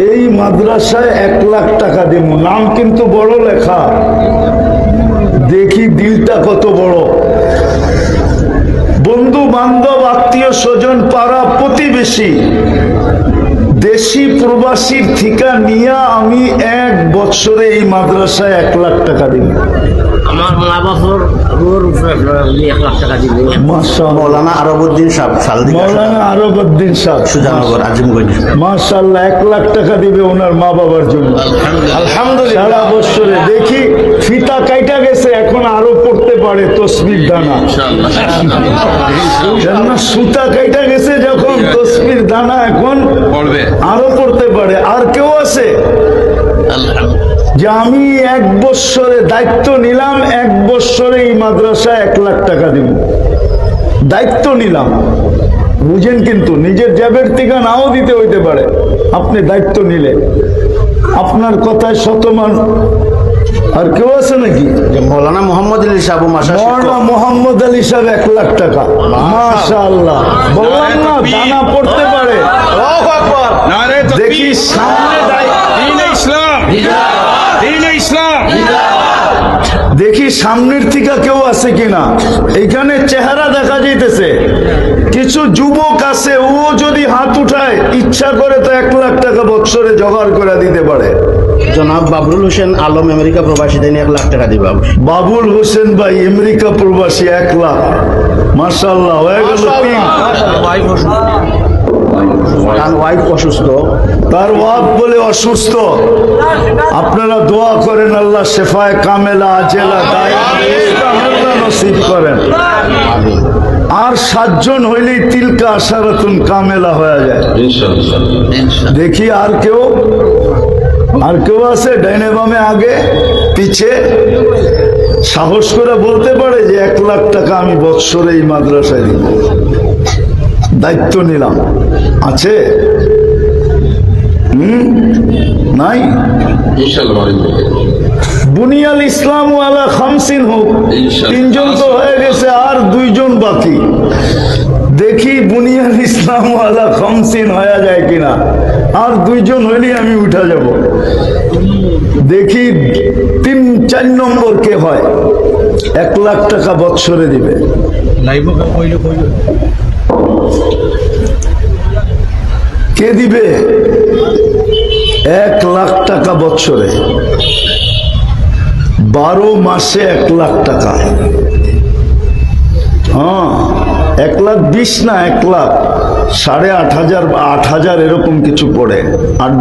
এই মাদ্রাসায় 1 লাখ টাকা দিব, নাম কিন্তু বড় লেখা, দেখি দিলটা কত বড়। বন্ধু বান্ধব আত্মীয় স্বজন পাড়া প্রতিবেশী দেশি প্রবাসীর ঠিকা নিয়ে আমি 1 বছরে এই মাদ্রাসায় 1 লাখ টাকা দিব। আমার মা বাবার 1 লাখ টাকা দিবে। মৌলানা আরবউদ্দিন সাহেব, মৌলানা আরবউদ্দিন সাহেব সুজানগর আজিমগঞ্জ, মাশাআল্লাহ 1 লাখ টাকা দিবে ওনার মা বাবার জন্য। আলহামদুলিল্লাহ। সারা বছরে দেখি ফিতা কাইটা গেছে, এখন আরো পড়তে পারে তসবির দানা। কেননা সুতা কাইটা গেছে যখন, তসবির দানা এখন আরো পড়তে পারে। আর কেউ আছে যে আমি 1 বছরে দায়িত্ব নিলাম, 1 বছরে এই মাদ্রাসায় 1 লাখ টাকা দিব, দায়িত্ব নিলাম। বুঝেন, কিন্তু নিজের জ্যাবের থেকে নাও দিতে হইতে পারে। আপনি দায়িত্ব নিলে আপনার কথায় শতমান। আর কেউ আছে নাকি? মৌলানা মোহাম্মদ আলী সাহেব, মৌলানা মোহাম্মদ আলী সাহেব 1 লাখ টাকা। মাশাআল্লাহ, বললাম না দানা পড়তে পারে। দেখি সামনে দেখি সামনের থেকে কেউ আছে কিনা। এইখানে চেহারা দেখা যাইতেছে, কিছু যুবক আছে, ও যদি হাত উঠায় ইচ্ছা করে তো 1 লাখ টাকা বছরে জোগাড় করে দিতে পারে। জনাব বাবুল হোসেন আলম আমেরিকা প্রবাসী, তিনি 1 লাখ টাকা দিবে। বাবুল হোসেন ভাই আমেরিকা প্রবাসী 1 লাখ। মাশাআল্লাহ, হয়ে গেল 3। ওয়াইফ অসুস্থ, তার ওয়াইফ বলে অসুস্থ। আপনারা দোয়া করেন আল্লাহ শেফায়ে কামেলা আজেলা দায়িত্ব নসিব করেন। আর 7 জন হইলেই তিলকা আশারাতুন কামেলা হয়ে যায়। দেখি আর কেউ আছে ডাইনে বামে আগে পিছে, সাহস করে বলতে পারে যে 1 লাখ টাকা আমি বৎসরে এই মাদ্রাসায় দিব, দায়িত্ব নিলাম। আছে? নাই? বুনিয়াল ইসলাম আলা 50 হোক, 3 জন তো হয়ে গেছে, আর 2 জন বাকি। দেখি বুনিয়াল ইসলাম আলা 50 হয়ে যায় কিনা। আর 2 জন হইলে আমি উঠা যাব। দেখি 3-4 নম্বর কে হয়, 1 লাখ টাকা বৎসরে দিবে। কে দিবে 1 লাখ টাকা বছরে? 12 মাসে 1 লাখ টাকা। হ্যাঁ, 1,20,000 না, 1 লাখ 8,500 8,000 এরকম কিছু পড়ে। 8